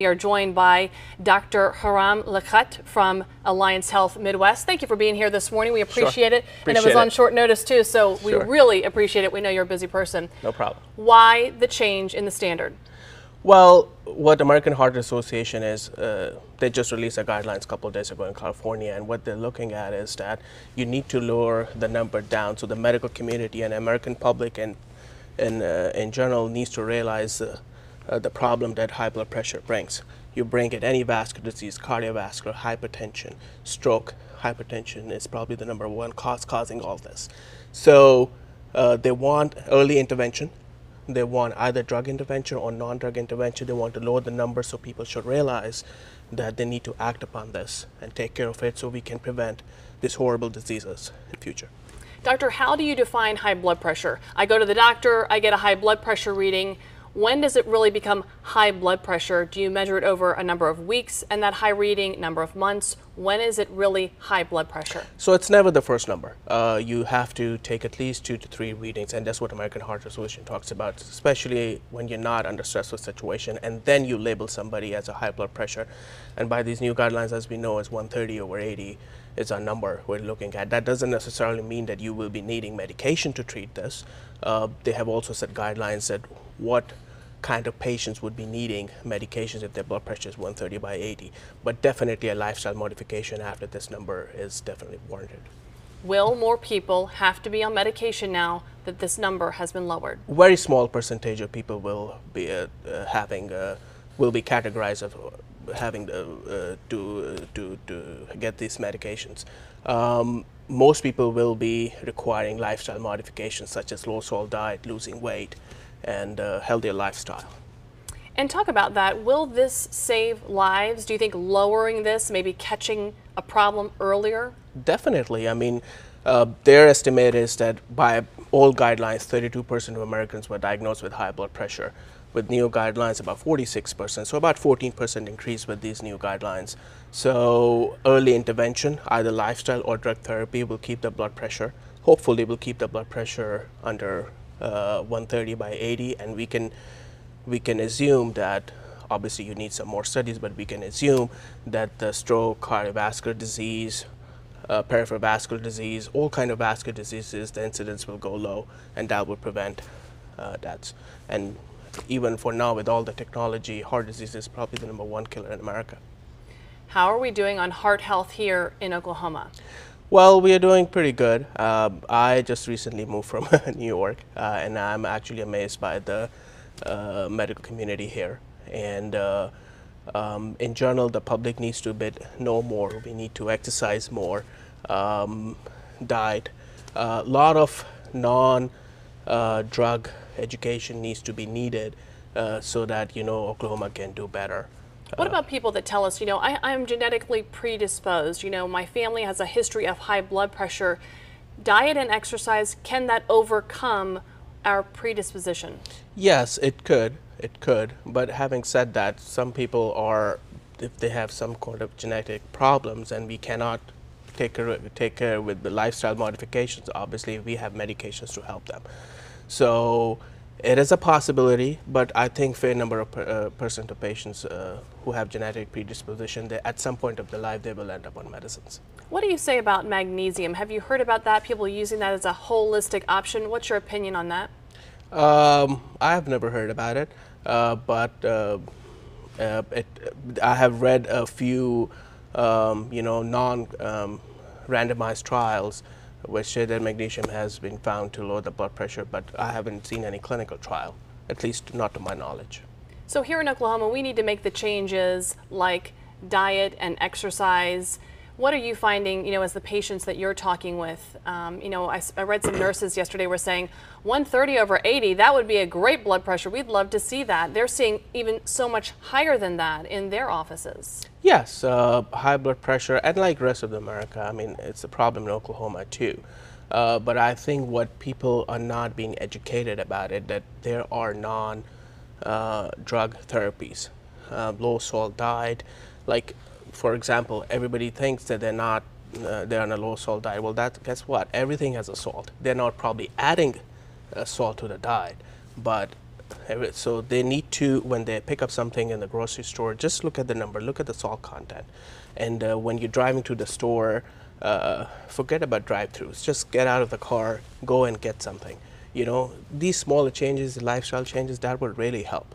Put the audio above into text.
We are joined by Dr. Haram Lakhat from Alliance Health Midwest. Thank you for being here this morning. We appreciate it. And it was on short notice too, so we really appreciate it. We know you're a busy person. No problem. Why the change in the standard? Well, what American Heart Association is, they just released their guidelines a couple of days ago in California, and what they're looking at is that you need to lower the number down so the medical community and American public and in general needs to realize the problem that high blood pressure brings. You bring it any vascular disease, cardiovascular, hypertension, stroke. Hypertension is probably the number one cause causing all this. So they want early intervention. They want either drug intervention or non-drug intervention. They want to lower the number, so people should realize that they need to act upon this and take care of it so we can prevent these horrible diseases in future. Doctor, how do you define high blood pressure? I go to the doctor, I get a high blood pressure reading. When does it really become high blood pressure? Do you measure it over a number of weeks and that high reading, number of months? When is it really high blood pressure? So it's never the first number. You have to take at least 2 to 3 readings, and that's what American Heart Association talks about, especially when you're not under stressful situation, and then you label somebody as a high blood pressure. And by these new guidelines, as we know, is 130 over 80 is our number we're looking at. That doesn't necessarily mean that you will be needing medication to treat this. They have also set guidelines that what kind of patients would be needing medications if their blood pressure is 130 by 80. But definitely a lifestyle modification after this number is definitely warranted. Will more people have to be on medication now that this number has been lowered? Very small percentage of people will be will be categorized of having to get these medications. Most people will be requiring lifestyle modifications such as low salt diet, losing weight, and healthier lifestyle. And talk about that. Will this save lives? Do you think lowering this, maybe catching a problem earlier? Definitely. I mean, their estimate is that by old guidelines, 32% of Americans were diagnosed with high blood pressure. With new guidelines, about 46%, so about 14% increase with these new guidelines. So early intervention, either lifestyle or drug therapy, will keep the blood pressure. Hopefully will keep the blood pressure under 130 by 80, and we can assume that, obviously you need some more studies, but we can assume that the stroke, cardiovascular disease, peripheral vascular disease, all kind of vascular diseases, the incidence will go low, and that will prevent deaths. And even for now, with all the technology, heart disease is probably the #1 killer in America. How are we doing on heart health here in Oklahoma? Well, we are doing pretty good. I just recently moved from New York, and I'm actually amazed by the medical community here. And in general, the public needs to know more. We need to exercise more, diet. A lot of non-drug education needs to be needed so that, Oklahoma can do better. What about people that tell us, I'm genetically predisposed, my family has a history of high blood pressure. Diet and exercise, can that overcome our predisposition? Yes, it could. It could. But having said that, some people if they have some kind of genetic problems and we cannot take care with the lifestyle modifications, obviously we have medications to help them. So it is a possibility, but I think fair number of percent of patients who have genetic predisposition, at some point of their life, they will end up on medicines. What do you say about magnesium? Have you heard about that? People using that as a holistic option. What's your opinion on that? I have never heard about it, but I have read a few, non-randomized trials which say that magnesium has been found to lower the blood pressure, but I haven't seen any clinical trial, at least not to my knowledge. So here in Oklahoma, we need to make the changes like diet and exercise. What are you finding, as the patients that you're talking with? I read some nurses yesterday were saying 130 over 80, that would be a great blood pressure. We'd love to see that. They're seeing even so much higher than that in their offices. Yes, high blood pressure, and like rest of America, I mean, it's a problem in Oklahoma too. But I think what people are not being educated about it, that there are non-drug therapies, low salt diet, like, for example, everybody thinks that they're on a low salt diet. Well, guess what? Everything has a salt. They're not probably adding salt to the diet, but So they need to, when they pick up something in the grocery store, just look at the number, look at the salt content. And when you're driving to the store, forget about drive-thrus. Just get out of the car, go and get something. You know, these smaller changes, lifestyle changes, that will really help.